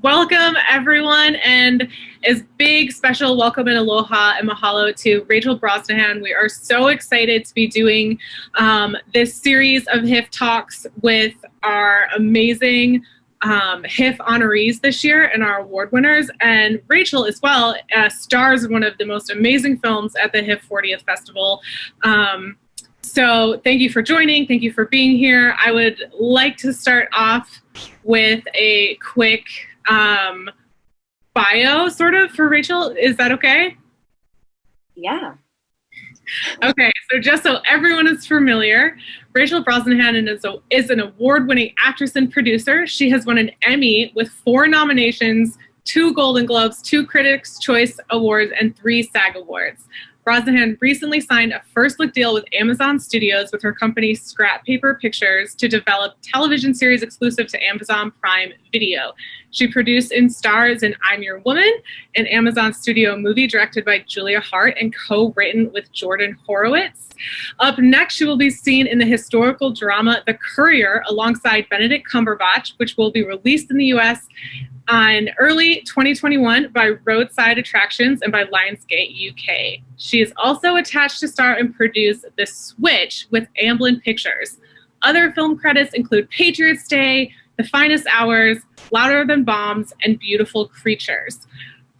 Welcome, everyone, and a big special welcome and aloha and mahalo to Rachel Brosnahan. We are so excited to be doing this series of HIFF Talks with our amazing HIFF honorees this year and our award winners. And Rachel, as well, stars in one of the most amazing films at the HIFF40th Festival. So thank you for joining. Thank you for being here. I would like to start off with a quick bio sort of for Rachel. Is that okay? Yeah. Okay, so just so everyone is familiar, Rachel Brosnahan is an award-winning actress and producer. She has won an Emmy with 4 nominations, 2 Golden Globes, 2 Critics' Choice Awards, and 3 SAG Awards. Brosnahan recently signed a first-look deal with Amazon Studios with her company Scrap Paper Pictures to develop television series exclusive to Amazon Prime Video. She produced and stars in I'm Your Woman, an Amazon Studio movie directed by Julia Hart and co-written with Jordan Horowitz. Up next, she will be seen in the historical drama The Courier alongside Benedict Cumberbatch, which will be released in the U.S. on early 2021 by Roadside Attractions and by Lionsgate UK. She is also attached to star and produce The Switch with Amblin Pictures. Other film credits include Patriots Day, The Finest Hours, Louder Than Bombs, and Beautiful Creatures.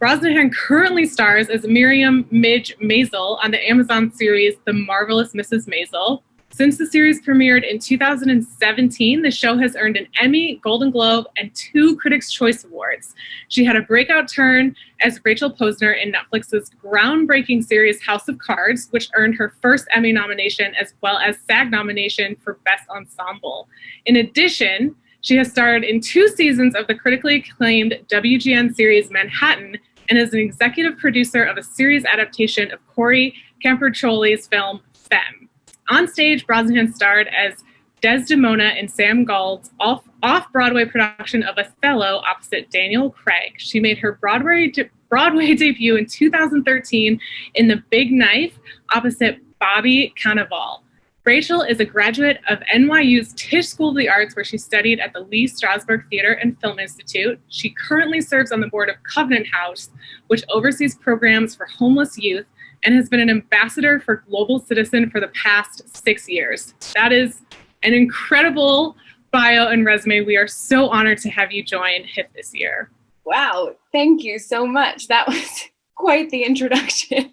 Brosnahan currently stars as Miriam Midge Maisel on the Amazon series The Marvelous Mrs Maisel. Since the series premiered in 2017, the show has earned an Emmy, Golden Globe, and 2 Critics' Choice Awards. She had a breakout turn as Rachel Posner in Netflix's groundbreaking series House of Cards, which earned her first Emmy nomination as well as SAG nomination for Best Ensemble. In addition, she has starred in 2 seasons of the critically acclaimed WGN series Manhattan and is an executive producer of a series adaptation of Corey Campercholi's film Femme. On stage, Brosnahan starred as Desdemona in Sam Gould's off-Broadway production of Othello opposite Daniel Craig. She made her Broadway debut in 2013 in The Big Knife opposite Bobby Cannavale. Rachel is a graduate of NYU's Tisch School of the Arts, where she studied at the Lee Strasberg Theater and Film Institute. She currently serves on the board of Covenant House, which oversees programs for homeless youth, and has been an ambassador for Global Citizen for the past 6 years. That is an incredible bio and resume. We are so honored to have you join HIFF this year. Wow. Thank you so much. That was quite the introduction.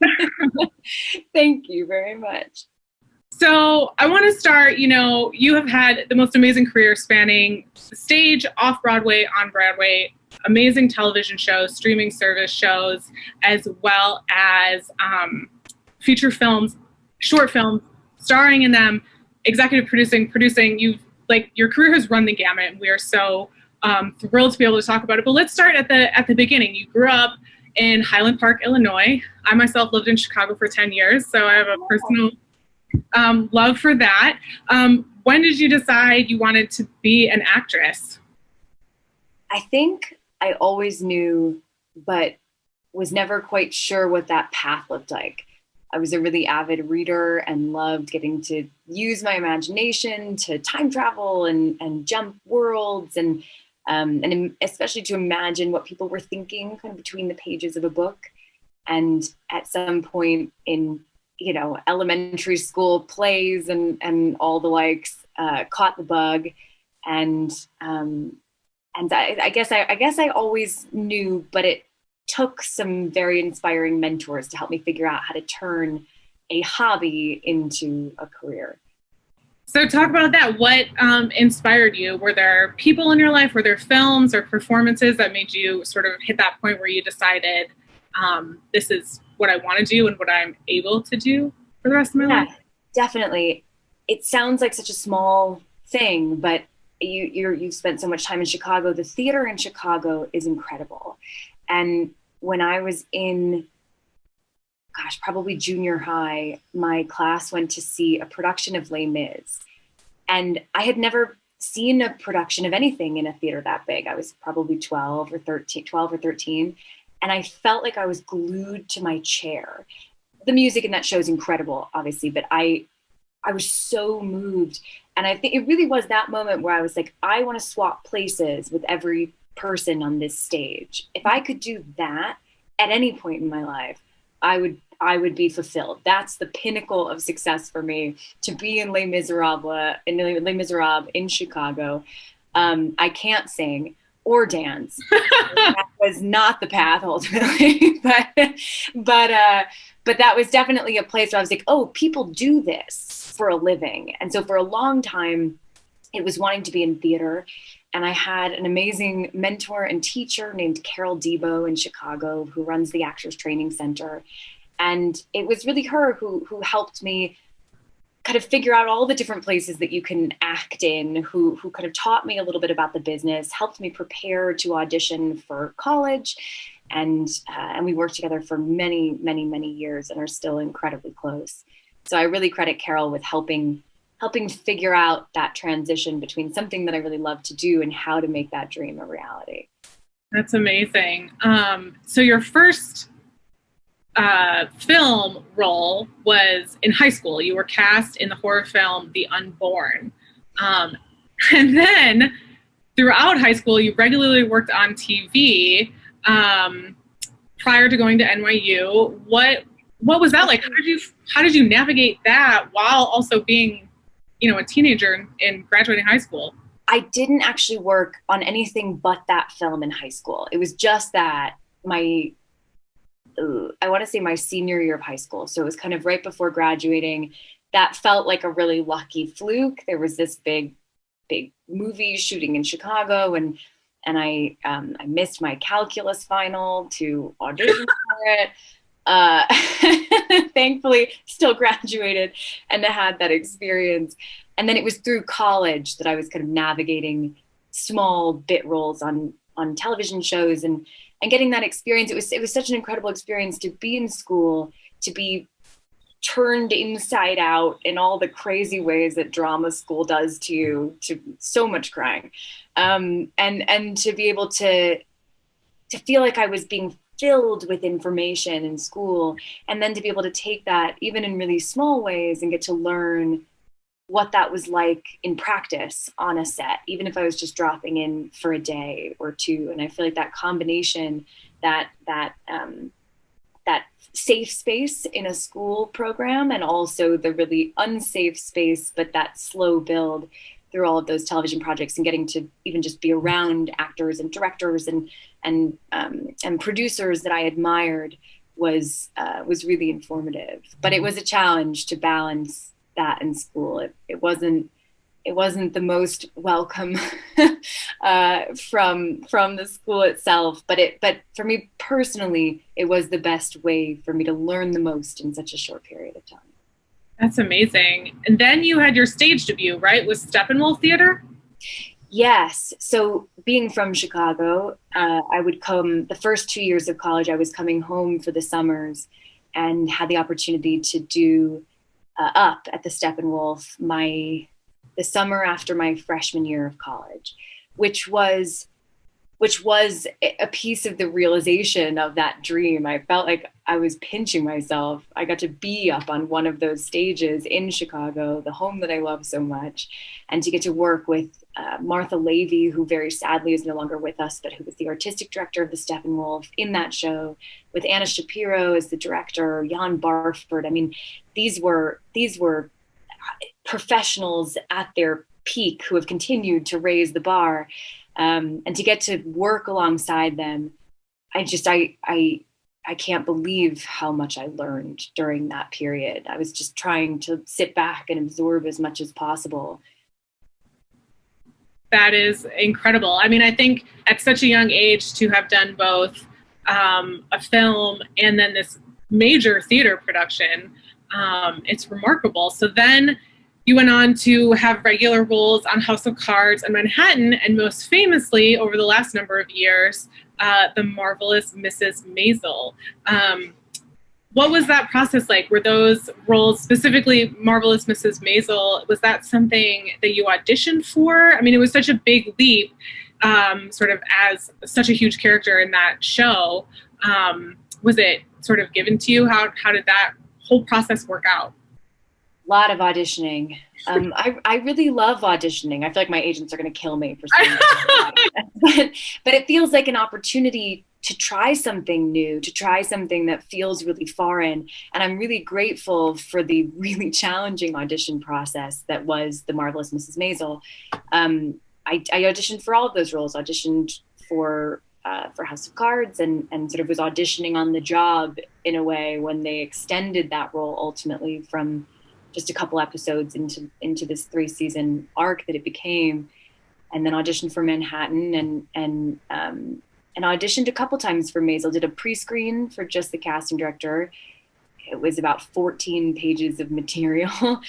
Thank you very much. So I want to start, you have had the most amazing career spanning stage, off-Broadway, on-Broadway, amazing television shows, streaming service shows, as well as feature films, short films, starring in them, executive producing. Your career has run the gamut, and we are so thrilled to be able to talk about it. But let's start at the beginning. You grew up in Highland Park, Illinois. I myself lived in Chicago for 10 years, so I have a personal love for that. When did you decide you wanted to be an actress? I think I always knew, but was never quite sure what that path looked like. I was a really avid reader and loved getting to use my imagination to time travel and jump worlds and especially to imagine what people were thinking kind of between the pages of a book. And at some point in elementary school plays and all the likes, caught the bug, and I guess I always knew, but it took some very inspiring mentors to help me figure out how to turn a hobby into a career. So talk about that. What inspired you? Were there people in your life? Were there films or performances that made you sort of hit that point where you decided this is what I want to do and what I'm able to do for the rest of my life? Definitely. It sounds like such a small thing, but you've spent so much time in Chicago. The theater in Chicago is incredible. And when I was in, probably junior high, my class went to see a production of Les Mis. And I had never seen a production of anything in a theater that big. I was probably 12 or 13. And I felt like I was glued to my chair. The music in that show is incredible, obviously, but I was so moved. And I think it really was that moment where I was like, I want to swap places with every person on this stage. If I could do that at any point in my life, I would be fulfilled. That's the pinnacle of success for me, to be in Les Miserables in Chicago. I can't sing or dance. That was not the path ultimately, but that was definitely a place where I was like, oh, people do this for a living. And so for a long time, it was wanting to be in theater. And I had an amazing mentor and teacher named Carol Debo in Chicago, who runs the Actors Training Center. And it was really her who helped me kind of figure out all the different places that you can act in, who kind of taught me a little bit about the business, helped me prepare to audition for college. And we worked together for many, many, many years and are still incredibly close. So I really credit Carol with helping figure out that transition between something that I really love to do and how to make that dream a reality. That's amazing. So your first film role was in high school. You were cast in the horror film The Unborn. And then throughout high school, you regularly worked on TV prior to going to NYU. What was that like? How did you navigate that while also being, a teenager in graduating high school? I didn't actually work on anything but that film in high school. It was just that I want to say my senior year of high school. So it was kind of right before graduating. That felt like a really lucky fluke. There was this big movie shooting in Chicago, and I missed my calculus final to audition for it. Thankfully still graduated and had that experience. And then it was through college that I was kind of navigating small bit roles on television shows and getting that experience. It was such an incredible experience to be in school, to be turned inside out in all the crazy ways that drama school does to you, to so much crying. And to be able to feel like I was being filled with information in school, and then to be able to take that even in really small ways and get to learn what that was like in practice on a set, even if I was just dropping in for a day or two. And I feel like that combination, that safe space in a school program, and also the really unsafe space, but that slow build through all of those television projects, and getting to even just be around actors and directors and producers that I admired was really informative. But it was a challenge to balance that in school. It wasn't the most welcome from the school itself, but for me personally, it was the best way for me to learn the most in such a short period of time. That's amazing. And then you had your stage debut, right, with Steppenwolf Theater? Yes. So being from Chicago, I would come the first 2 years of college. I was coming home for the summers and had the opportunity to do up at the Steppenwolf the summer after my freshman year of college, which was a piece of the realization of that dream. I felt like I was pinching myself. I got to be up on one of those stages in Chicago, the home that I love so much, and to get to work with Martha Levy, who very sadly is no longer with us, but who was the artistic director of the Steppenwolf in that show, with Anna Shapiro as the director, Jan Barford. I mean, these were professionals at their peak who have continued to raise the bar. And to get to work alongside them, I can't believe how much I learned during that period. I was just trying to sit back and absorb as much as possible. That is incredible. I mean, I think at such a young age to have done both a film and then this major theater production, it's remarkable. So then you went on to have regular roles on House of Cards and Manhattan, and most famously, over the last number of years, the Marvelous Mrs Maisel. What was that process like? Were those roles, specifically Marvelous Mrs Maisel, was that something that you auditioned for? I mean, it was such a big leap, sort of as such a huge character in that show. Was it sort of given to you? How did that whole process work out? lot of auditioning. I really love auditioning. I feel like my agents are going to kill me for saying that. But it feels like an opportunity to try something new, to try something that feels really foreign. And I'm really grateful for the really challenging audition process that was the Marvelous Mrs Maisel. I auditioned for all of those roles, auditioned for House of Cards, and sort of was auditioning on the job in a way when they extended that role ultimately from just a couple episodes into this 3-season arc that it became, and then auditioned for Manhattan and auditioned a couple times for Maisel. Did a pre-screen for just the casting director. It was about 14 pages of material,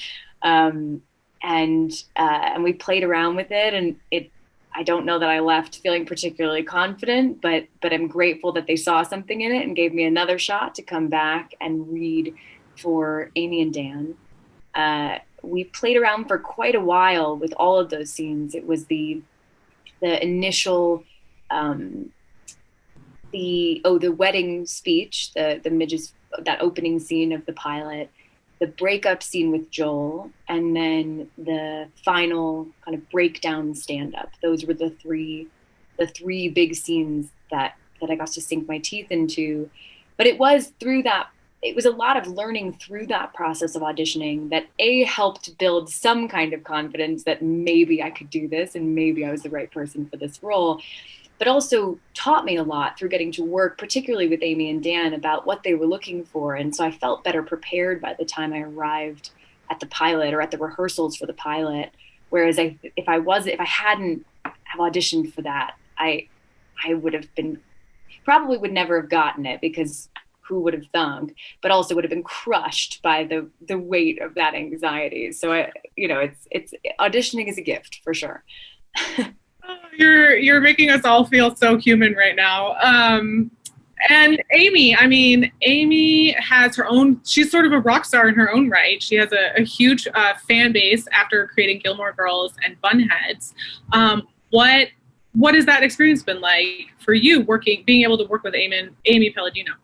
and we played around with it, and I don't know that I left feeling particularly confident, but I'm grateful that they saw something in it and gave me another shot to come back and read for Amy and Dan. We played around for quite a while with all of those scenes. It was the initial, the wedding speech, the midges, that opening scene of the pilot, the breakup scene with Joel, and then the final kind of breakdown stand-up. Those were the three big scenes that I got to sink my teeth into. But it was a lot of learning through that process of auditioning that helped build some kind of confidence that maybe I could do this and maybe I was the right person for this role, but also taught me a lot through getting to work, particularly with Amy and Dan, about what they were looking for. And so I felt better prepared by the time I arrived at the pilot or at the rehearsals for the pilot. Whereas if I hadn't have auditioned for that, I would have been, probably would never have gotten it, because who would have thunk, but also would have been crushed by the weight of that anxiety. So it's auditioning is a gift for sure. You're making us all feel so human right now. And Amy has her own, she's sort of a rock star in her own right. She has a huge fan base after creating Gilmore Girls and Bunheads. What has that experience been like for you, being able to work with Amy Palladino?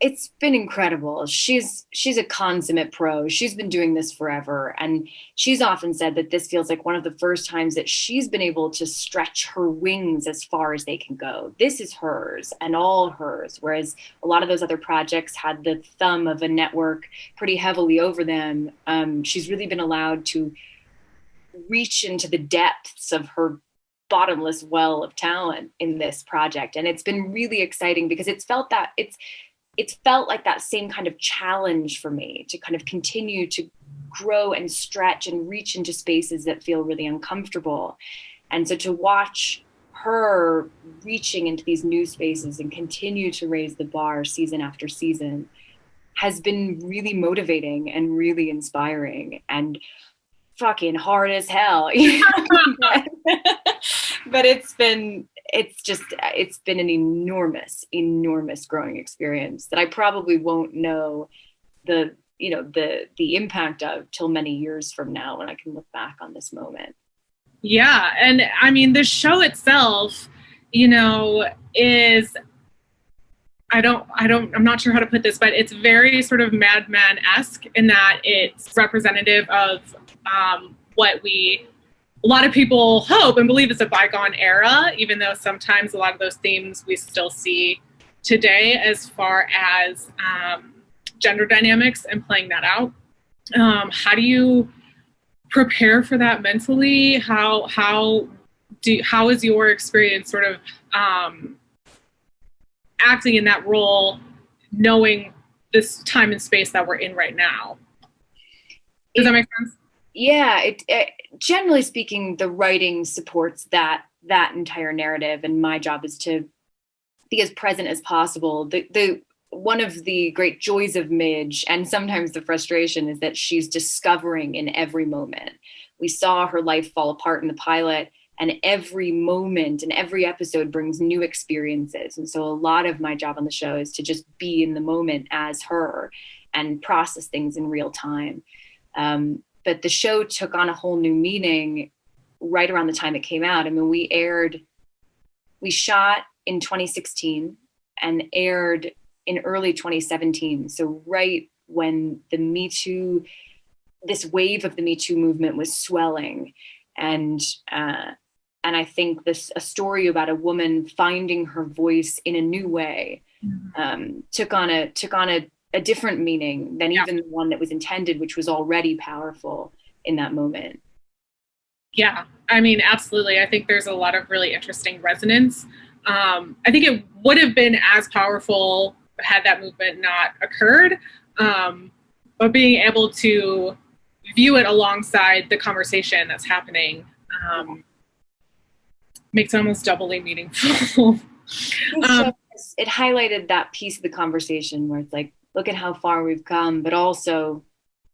It's been incredible. She's a consummate pro. She's been doing this forever. And she's often said that this feels like one of the first times that she's been able to stretch her wings as far as they can go. This is hers and all hers. Whereas a lot of those other projects had the thumb of a network pretty heavily over them. She's really been allowed to reach into the depths of her bottomless well of talent in this project. And it's been really exciting because it's felt like that same kind of challenge for me to kind of continue to grow and stretch and reach into spaces that feel really uncomfortable. And so to watch her reaching into these new spaces and continue to raise the bar season after season has been really motivating and really inspiring and fucking hard as hell. But it's been an enormous growing experience that I probably won't know the impact of till many years from now when I can look back on this moment. Yeah. And I mean, the show itself, is, I'm not sure how to put this, but it's very sort of Mad Men-esque in that it's representative of what a lot of people hope and believe is a bygone era, even though sometimes a lot of those themes we still see today as far as gender dynamics and playing that out. How do you prepare for that mentally? How is your experience sort of acting in that role, knowing this time and space that we're in right now? Does that make sense? Yeah, it generally speaking, the writing supports that entire narrative, and my job is to be as present as possible. The one of the great joys of Midge, and sometimes the frustration, is that she's discovering in every moment. We saw her life fall apart in the pilot, and every moment and every episode brings new experiences. And so a lot of my job on the show is to just be in the moment as her and process things in real time. But the show took on a whole new meaning right around the time it came out. I mean, we shot in 2016 and aired in early 2017. So right when the Me Too this wave of the Me Too movement was swelling, and I think a story about a woman finding her voice in a new way took on a different meaning than even the one that was intended, which was already powerful in that moment. Yeah, I mean, absolutely. I think there's a lot of really interesting resonance. I think it would have been as powerful had that movement not occurred, but being able to view it alongside the conversation that's happening makes it almost doubly meaningful. It highlighted that piece of the conversation where it's like, look at how far we've come, but also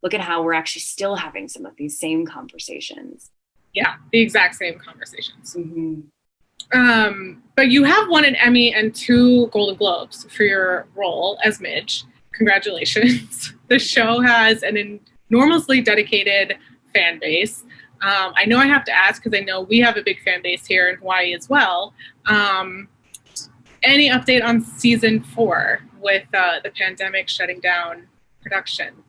look at how we're actually still having some of these same conversations. Yeah, the exact same conversations. Mm-hmm. But you have won an Emmy and 2 Golden Globes for your role as Midge. Congratulations. The show has an enormously dedicated fan base. I know I have to ask because I know we have a big fan base here in Hawaii as well. Any update on season 4 with the pandemic shutting down production?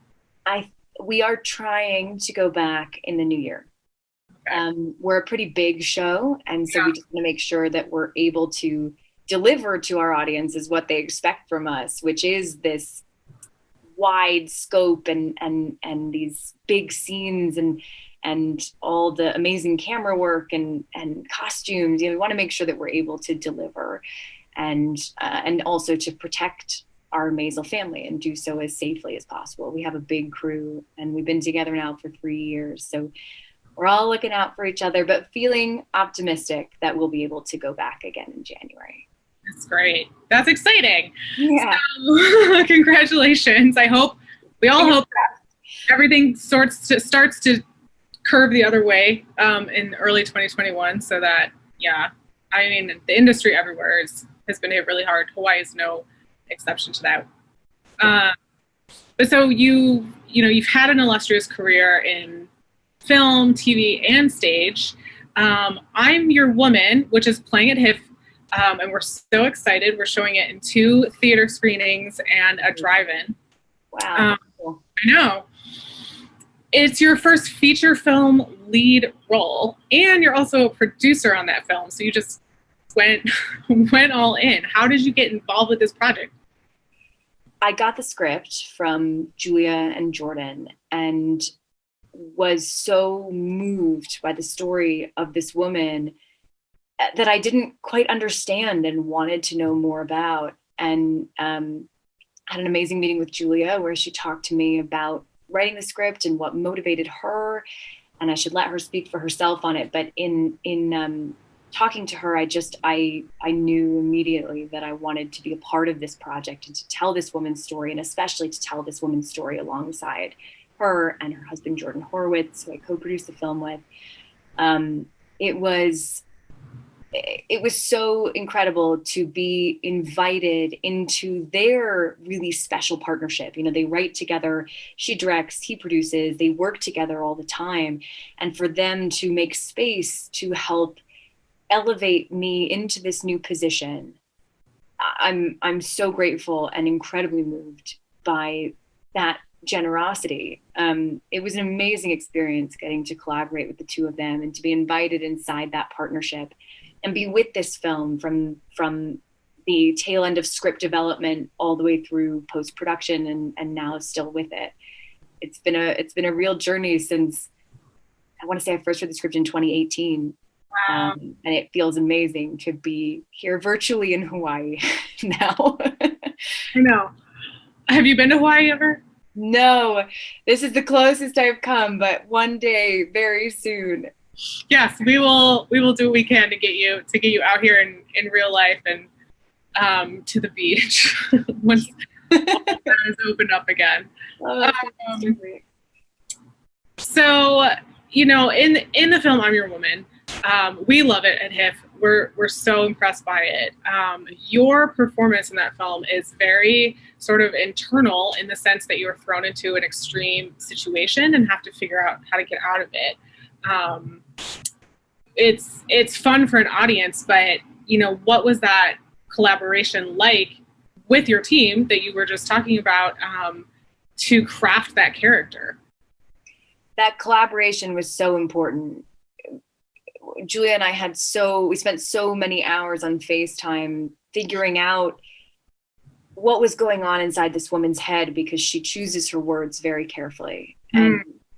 We are trying to go back in the new year. Okay. We're a pretty big show, and so we just want to make sure that we're able to deliver to our audiences what they expect from us, which is this wide scope and these big scenes and all the amazing camera work and costumes. We want to make sure that we're able to deliver and also to protect our Maisel family and do so as safely as possible. We have a big crew, and we've been together now for 3 years. So we're all looking out for each other, but feeling optimistic that we'll be able to go back again in January. That's great. That's exciting. Yeah. So, congratulations. We all hope everything starts to curve the other way in early 2021 so that, I mean, the industry everywhere has been hit really hard. Hawaii is no exception to that. But so you've had an illustrious career in film, TV, and stage. I'm Your Woman, which is playing at HIFF, and we're so excited. We're showing it in 2 theater screenings and a drive-in. Wow. I know. It's your first feature film lead role, and you're also a producer on that film, so you just went all in. How did you get involved with this project? I got the script from Julia and Jordan and was so moved by the story of this woman that I didn't quite understand and wanted to know more about. And had an amazing meeting with Julia where she talked to me about writing the script and what motivated her, and I should let her speak for herself on it. But in talking to her, I knew immediately that I wanted to be a part of this project and to tell this woman's story, and especially to tell this woman's story alongside her and her husband, Jordan Horowitz, who I co-produced the film with. It was so incredible to be invited into their really special partnership. They write together, she directs, he produces, they work together all the time. And for them to make space to help elevate me into this new position, I'm so grateful and incredibly moved by that generosity. It was an amazing experience getting to collaborate with the 2 of them and to be invited inside that partnership and be with this film from the tail end of script development all the way through post-production and now still with it. It's been a real journey since, I want to say I first read the script in 2018. Wow. And it feels amazing to be here virtually in Hawaii now. I know. Have you been to Hawaii ever? No, this is the closest I've come, but one day, very soon. Yes, we will do what we can to get you out here in real life and to the beach once that is opened up again. So, in the film I'm Your Woman, we love it at HIFF. We're so impressed by it. Your performance in that film is very sort of internal in the sense that you're thrown into an extreme situation and have to figure out how to get out of it. It's fun for an audience, but what was that collaboration like with your team that you were just talking about to craft that character? that collaboration was so important. Julia and I we spent so many hours on FaceTime figuring out what was going on inside this woman's head, because she chooses her words very carefully.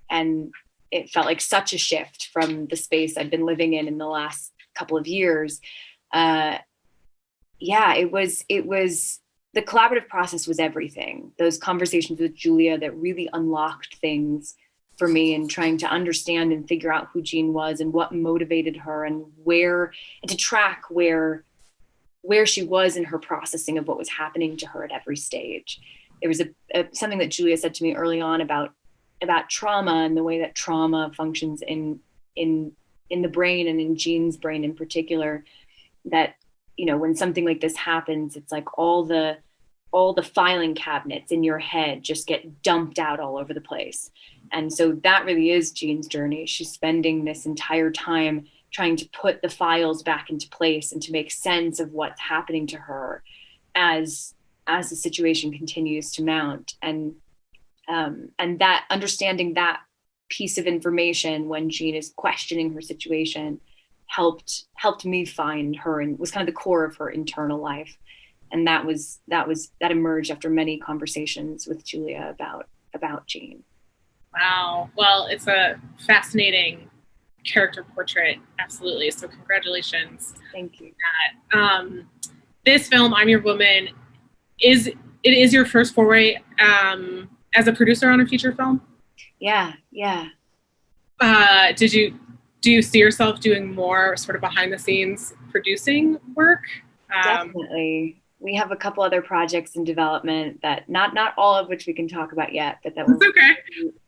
And it felt like such a shift from the space I'd been living in the last couple of years. It was the collaborative process was everything. Those conversations with Julia that really unlocked things for me, and trying to understand and figure out who Jean was and what motivated her, and to track where she was in her processing of what was happening to her at every stage. There was something that Julia said to me early on about trauma, and the way that trauma functions in the brain, and in Jean's brain in particular, that, when something like this happens, it's like all the filing cabinets in your head just get dumped out all over the place. And so that really is Jean's journey. She's spending this entire time trying to put the files back into place and to make sense of what's happening to her as the situation continues to mount. And that understanding that piece of information when Jean is questioning her situation helped me find her, and was kind of the core of her internal life. And that emerged after many conversations with Julia about Jean. Wow. Well, it's a fascinating character portrait. Absolutely. So congratulations. Thank you. This film, I'm Your Woman, is your first foray as a producer on a feature film? Yeah. Do you see yourself doing more sort of behind the scenes producing work? Definitely. We have a couple other projects in development that not all of which we can talk about yet, but that we're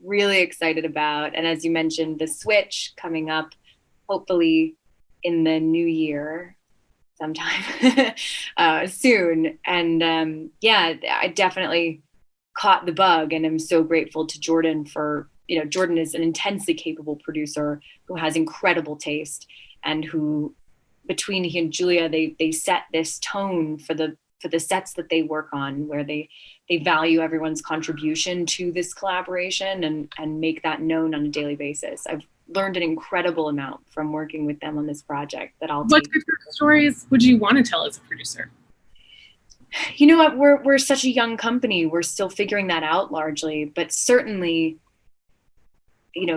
really excited about. And as you mentioned, the switch coming up, hopefully in the new year, sometime soon. And I definitely caught the bug, and I'm so grateful to Jordan for, Jordan is an intensely capable producer who has incredible taste, and who, between he and Julia, they set this tone for the sets that they work on, where they value everyone's contribution to this collaboration and make that known on a daily basis. I've learned an incredible amount from working with them on this project that I'll What types of stories would you want to tell as a producer? You know what, we're such a young company. We're still figuring that out largely, but certainly,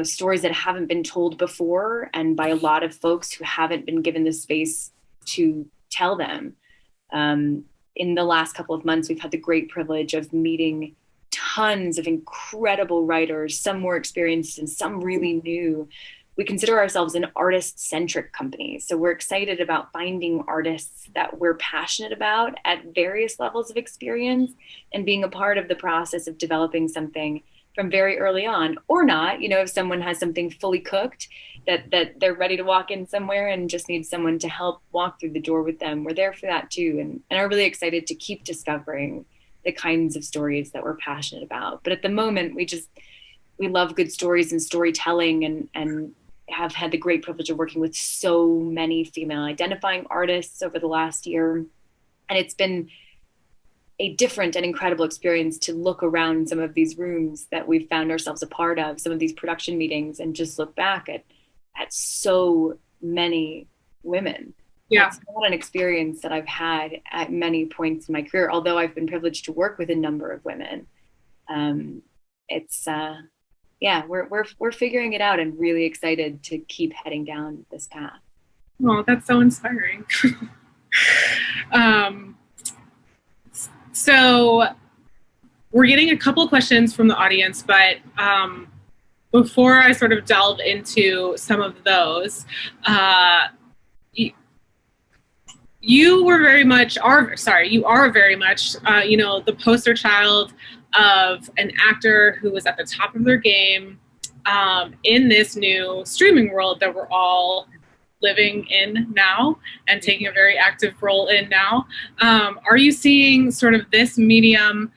stories that haven't been told before, and by a lot of folks who haven't been given the space to tell them. In the last couple of months, we've had the great privilege of meeting tons of incredible writers, some more experienced and some really new. We consider ourselves an artist-centric company. So we're excited about finding artists that we're passionate about at various levels of experience, and being a part of the process of developing something from very early on, or not. If someone has something fully cooked that they're ready to walk in somewhere and just need someone to help walk through the door with them, we're there for that too. And are really excited to keep discovering the kinds of stories that we're passionate about. But at the moment, we love good stories and storytelling, and have had the great privilege of working with so many female identifying artists over the last year. And it's been a different and incredible experience to look around some of these rooms that we've found ourselves a part of, some of these production meetings, and just look back at so many women. Yeah. It's not an experience that I've had at many points in my career, although I've been privileged to work with a number of women. We're figuring it out, and really excited to keep heading down this path. Oh, that's so inspiring. So we're getting a couple of questions from the audience, but before I sort of delve into some of those, you are very much, the poster child of an actor who was at the top of their game in this new streaming world that we're all living in now and taking a very active role in now. Are you seeing sort of this medium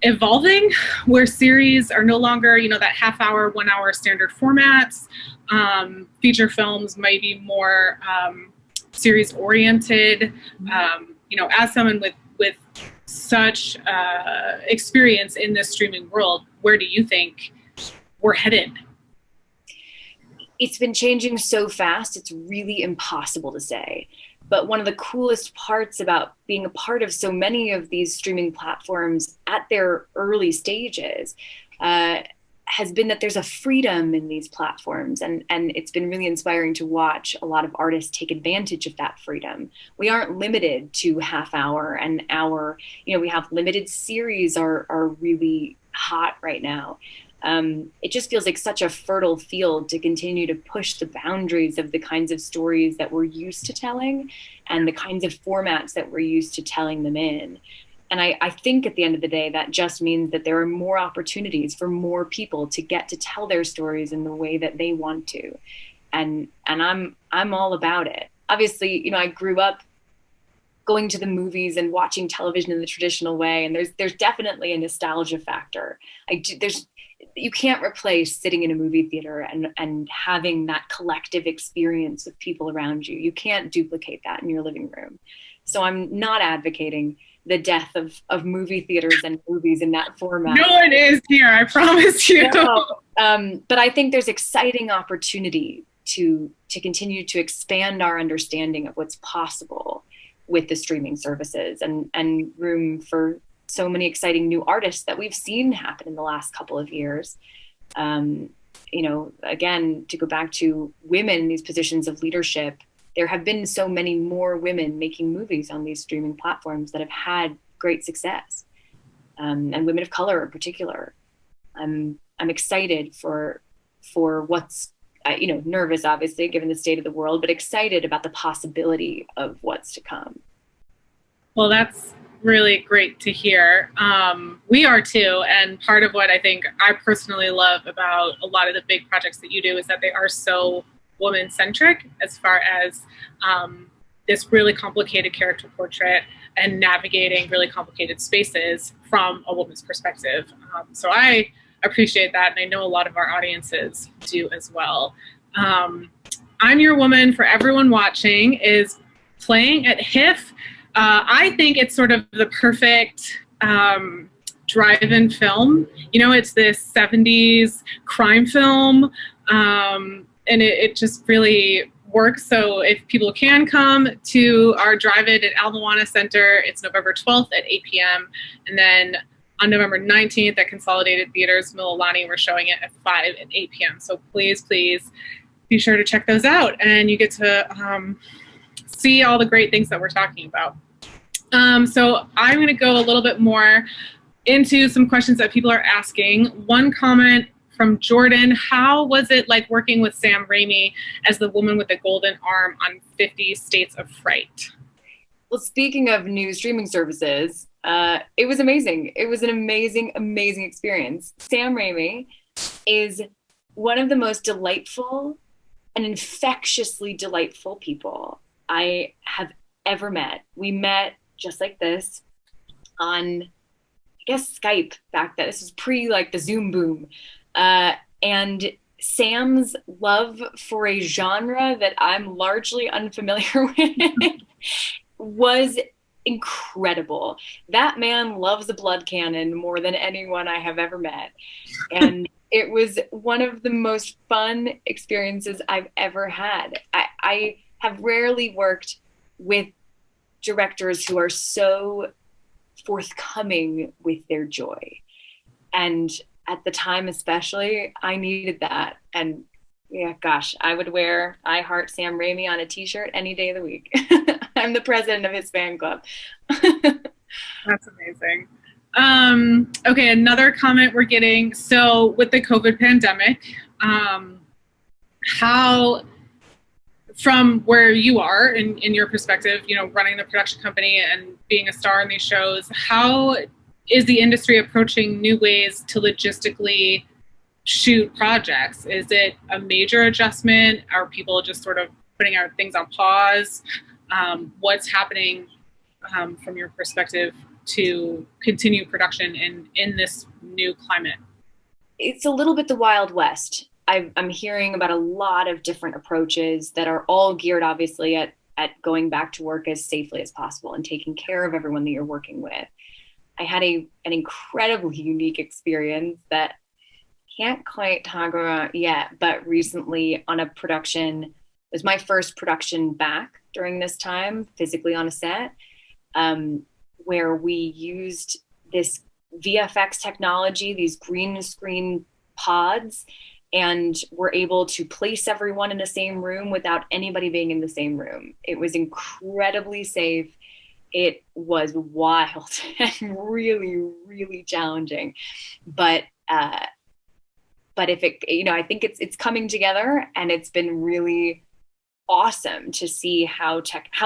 evolving, where series are no longer, that half-hour, 1 hour standard formats? Feature films might be more series oriented. As someone with such experience in this streaming world, where do you think we're headed? It's been changing so fast, it's really impossible to say. But one of the coolest parts about being a part of so many of these streaming platforms at their early stages has been that there's a freedom in these platforms. And it's been really inspiring to watch a lot of artists take advantage of that freedom. We aren't limited to half hour and hour. We have limited series are really hot right now. It just feels like such a fertile field to continue to push the boundaries of the kinds of stories that we're used to telling and the kinds of formats that we're used to telling them in. And I think at the end of the day, that just means that there are more opportunities for more people to get to tell their stories in the way that they want to. And I'm all about it. Obviously, I grew up going to the movies and watching television in the traditional way. And there's definitely a nostalgia factor. You can't replace sitting in a movie theater and having that collective experience with people around you. You can't duplicate that in your living room. So I'm not advocating the death of movie theaters and movies in that format. No one is here, I promise you. No. But I think there's exciting opportunity to continue to expand our understanding of what's possible with the streaming services and room for so many exciting new artists that we've seen happen in the last couple of years. Again, to go back to women in these positions of leadership, there have been so many more women making movies on these streaming platforms that have had great success, and women of color in particular. I'm excited for what's, nervous obviously given the state of the world, but excited about the possibility of what's to come. Well, that's really great to hear. We are too, and part of what I think I personally love about a lot of the big projects that you do is that they are so woman-centric as far as this really complicated character portrait and navigating really complicated spaces from a woman's perspective. So I appreciate that, and I know a lot of our audiences do as well. I'm Your Woman, for everyone watching, is playing at HIFF. I think it's sort of the perfect drive-in film. It's this 70s crime film, and it just really works. So if people can come to our drive-in at Al Nu'uana Center, it's November 12th at 8 p.m. And then on November 19th at Consolidated Theaters, Mililani, we're showing it at 5 and 8 p.m. So please be sure to check those out. And you get to see all the great things that we're talking about. So I'm going to go a little bit more into some questions that people are asking. One comment from Jordan: how was it like working with Sam Raimi as the woman with the golden arm on 50 States of Fright? Well, speaking of new streaming services, it was amazing. It was an amazing, amazing experience. Sam Raimi is one of the most delightful and infectiously delightful people I have ever met. We met just like this on, I guess, Skype back then. This was pre the Zoom boom. And Sam's love for a genre that I'm largely unfamiliar with was incredible. That man loves a blood cannon more than anyone I have ever met. And it was one of the most fun experiences I've ever had. I have rarely worked with directors who are so forthcoming with their joy. And at the time especially, I needed that. And yeah, gosh, I would wear I Heart Sam Raimi on a t-shirt any day of the week. I'm the president of his fan club. That's amazing. Okay, another comment we're getting. So with the COVID pandemic, how, from where you are in your perspective, running the production company and being a star in these shows, how is the industry approaching new ways to logistically shoot projects? Is it a major adjustment? Are people just sort of putting our things on pause? What's happening from your perspective to continue production in this new climate? It's a little bit the Wild West. I'm hearing about a lot of different approaches that are all geared, obviously, at going back to work as safely as possible and taking care of everyone that you're working with. I had an incredibly unique experience that can't quite talk about yet, but recently on a production, it was my first production back during this time, physically on a set, where we used this VFX technology, these green screen pods, and were able to place everyone in the same room without anybody being in the same room. It was incredibly safe. It was wild and really, really challenging. But if it, I think it's coming together, and it's been really awesome to see how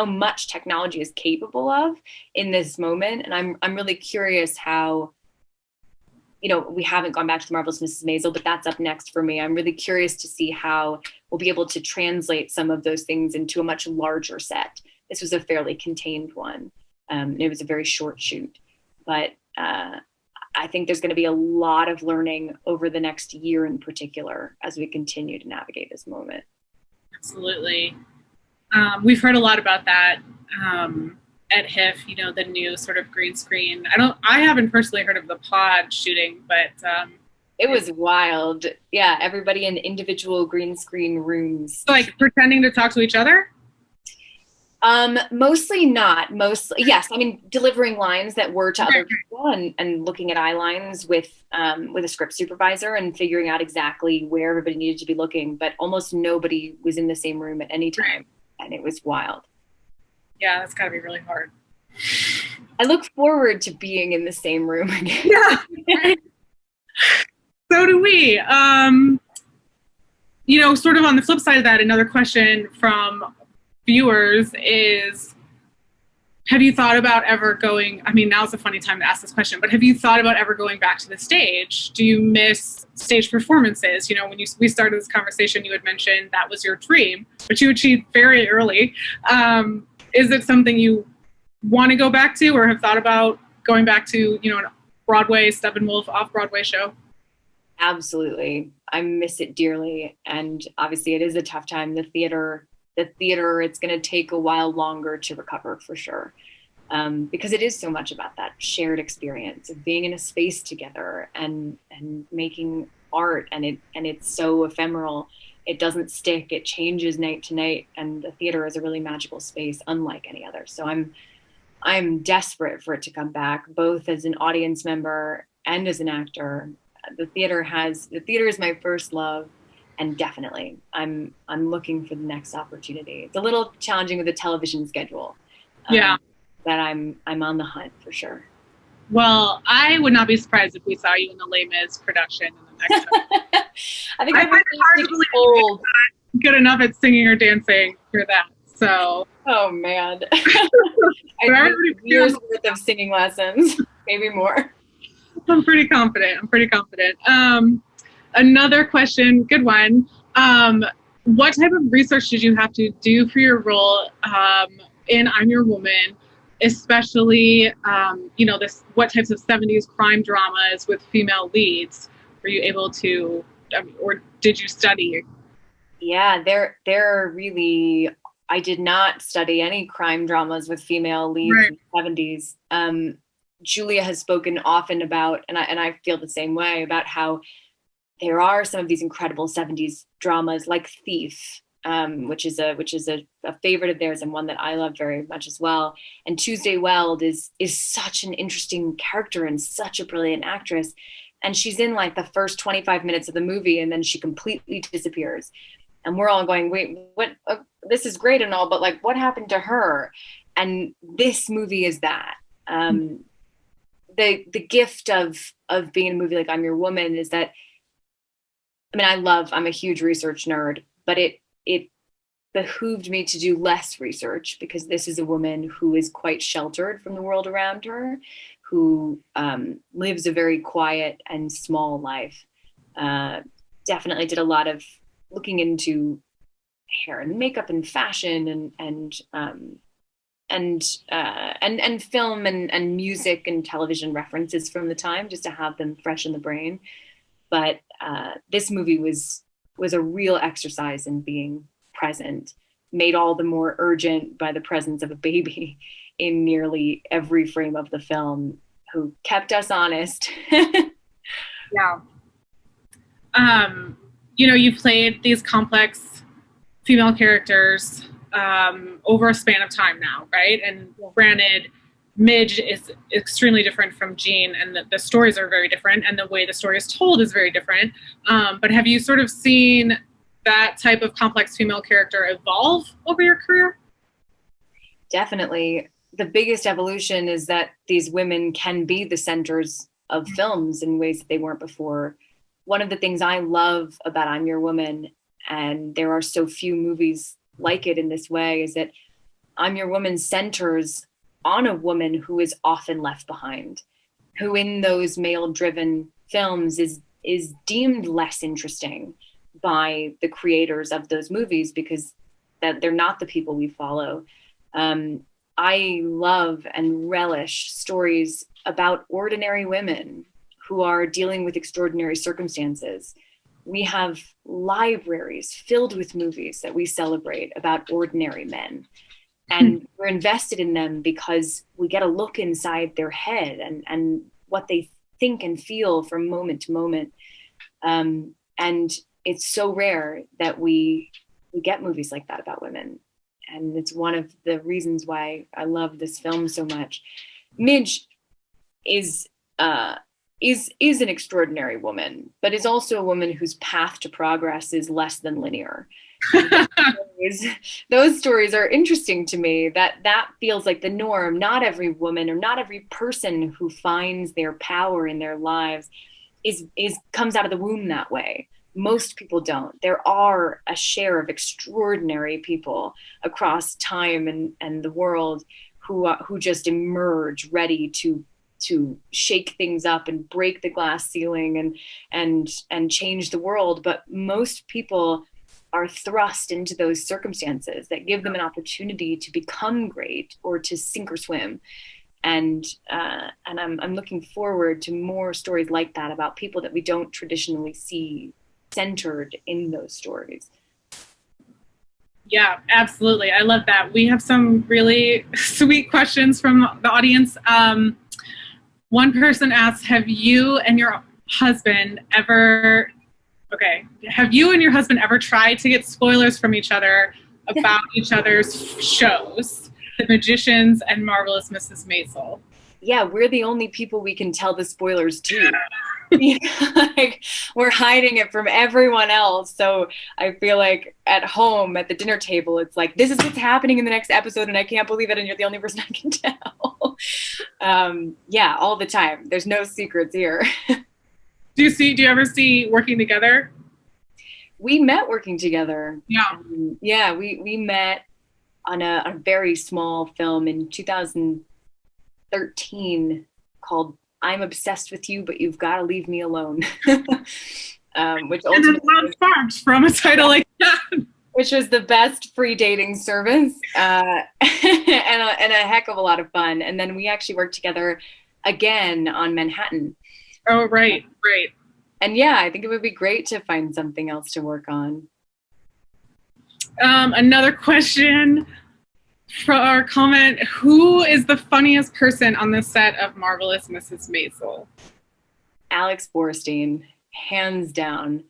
much technology is capable of in this moment. And I'm really curious how, we haven't gone back to the Marvelous Mrs Maisel, but that's up next for me. I'm really curious to see how we'll be able to translate some of those things into a much larger set. This was a fairly contained one. It was a very short shoot, but I think there's going to be a lot of learning over the next year in particular as we continue to navigate this moment. Absolutely. We've heard a lot about that at HIFF, the new sort of green screen. I haven't personally heard of the pod shooting, but it was wild. Yeah, everybody in individual green screen rooms. Like pretending to talk to each other? Mostly not. Mostly, yes. I mean, delivering lines that were to other people, and looking at eye lines with a script supervisor and figuring out exactly where everybody needed to be looking. But almost nobody was in the same room at any time, and it was wild. Yeah, that's got to be really hard. I look forward to being in the same room again. Yeah. Right. So do we. Sort of on the flip side of that, another question from viewers is, have you thought about ever going, now's a funny time to ask this question, but have you thought about ever going back to the stage? Do you miss stage performances? When we started this conversation, you had mentioned that was your dream, which you achieved very early. Is it something you want to go back to, or have thought about going back to, a Broadway Steppenwolf off-Broadway show? Absolutely. I miss it dearly. And obviously it is a tough time. The theater, it's going to take a while longer to recover for sure. Because it is so much about that shared experience of being in a space together and making art, and it's so ephemeral. It doesn't stick. It changes night to night, and the theater is a really magical space, unlike any other. So I'm desperate for it to come back, both as an audience member and as an actor. The theater is my first love. And definitely, I'm looking for the next opportunity. It's a little challenging with the television schedule. Yeah, but I'm on the hunt for sure. Well, I would not be surprised if we saw you in the Les Mis production in the next time. I think I'm hard to believe old. Good enough at singing or dancing for that. So. Oh man, I need years worth of singing lessons, maybe more. I'm pretty confident. Another question, good one. What type of research did you have to do for your role in I'm Your Woman, especially, what types of 70s crime dramas with female leads were you able to, or did you study? Yeah, they're really, I did not study any crime dramas with female leads in the 70s. Julia has spoken often about, and I feel the same way, about how there are some of these incredible 70s dramas like Thief, which is a favorite of theirs and one that I love very much as well. And Tuesday Weld is such an interesting character and such a brilliant actress. And she's in like the first 25 minutes of the movie, and then she completely disappears. And we're all going, wait, what? This is great and all, but like, what happened to her? And this movie is that. The gift of being in a movie like I'm Your Woman is that, I'm a huge research nerd, but it behooved me to do less research, because this is a woman who is quite sheltered from the world around her, who lives a very quiet and small life. Definitely did a lot of looking into hair and makeup and fashion and film and music and television references from the time, just to have them fresh in the brain. But this movie was a real exercise in being present, made all the more urgent by the presence of a baby in nearly every frame of the film, who kept us honest. Yeah. You've played these complex female characters over a span of time now, right? And granted, Midge is extremely different from Jean, and the stories are very different, and the way the story is told is very different. But have you sort of seen that type of complex female character evolve over your career? Definitely. The biggest evolution is that these women can be the centers of films in ways that they weren't before. One of the things I love about I'm Your Woman, and there are so few movies like it in this way, is that I'm Your Woman centers on a woman who is often left behind, who in those male-driven films is deemed less interesting by the creators of those movies because that they're not the people we follow. I love and relish stories about ordinary women who are dealing with extraordinary circumstances. We have libraries filled with movies that we celebrate about ordinary men. And we're invested in them because we get a look inside their head and what they think and feel from moment to moment. And it's so rare that we get movies like that about women. And it's one of the reasons why I love this film so much. Midge is an extraordinary woman, but is also a woman whose path to progress is less than linear. Those stories are interesting to me. That feels like the norm. Not every woman or not every person who finds their power in their lives comes out of the womb that way. Most people don't. There are a share of extraordinary people across time and the world who just emerge ready to shake things up and break the glass ceiling and change the world. But most people are thrust into those circumstances that give them an opportunity to become great or to sink or swim. And I'm looking forward to more stories like that about people that we don't traditionally see centered in those stories. Yeah, absolutely. I love that. We have some really sweet questions from the audience. One person asked, have you and your husband ever tried to get spoilers from each other about each other's shows, The Magicians and Marvelous Mrs Maisel? Yeah, we're the only people we can tell the spoilers to. Like, we're hiding it from everyone else. So I feel like at home at the dinner table, it's like, this is what's happening in the next episode and I can't believe it and you're the only person I can tell. Yeah, all the time. There's no secrets here. Do you ever see working together? We met working together. Yeah. We met on a very small film in 2013 called I'm Obsessed with You, but You've Got to Leave Me Alone. Which ultimately sparked from a title like that. Which was the best free dating service and a heck of a lot of fun. And then we actually worked together again on Manhattan. Oh, right. And yeah, I think it would be great to find something else to work on. Another question for our comment, who is the funniest person on the set of Marvelous Mrs Maisel? Alex Borstein, hands down.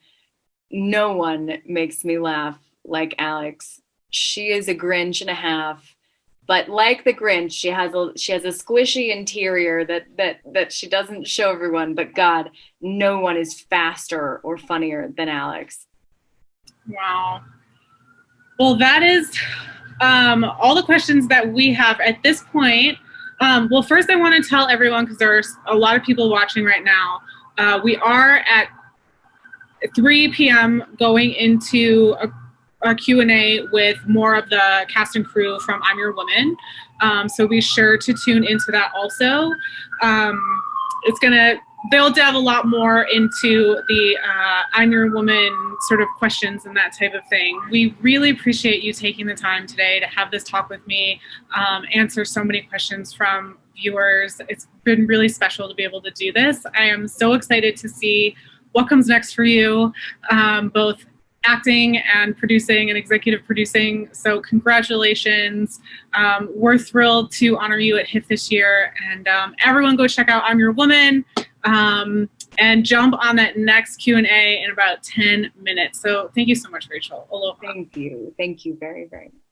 No one makes me laugh like Alex. She is a Grinch and a half, but like the Grinch, she has a squishy interior that she doesn't show everyone, but God, no one is faster or funnier than Alex. Wow. Well, that is all the questions that we have at this point. Well, first I want to tell everyone, because there's a lot of people watching right now, we are at 3 p.m. going into a Q&A with more of the cast and crew from I'm Your Woman. So be sure to tune into that also. They'll delve a lot more into the I'm Your Woman sort of questions and that type of thing. We really appreciate you taking the time today to have this talk with me, answer so many questions from viewers. It's been really special to be able to do this. I am so excited to see what comes next for you, both acting and producing and executive producing. So congratulations. We're thrilled to honor you at HIFF this year. And everyone go check out I'm Your Woman. and jump on that next Q&A in about 10 minutes. So thank you so much, Rachel. Aloha. Thank you. Thank you very, very much.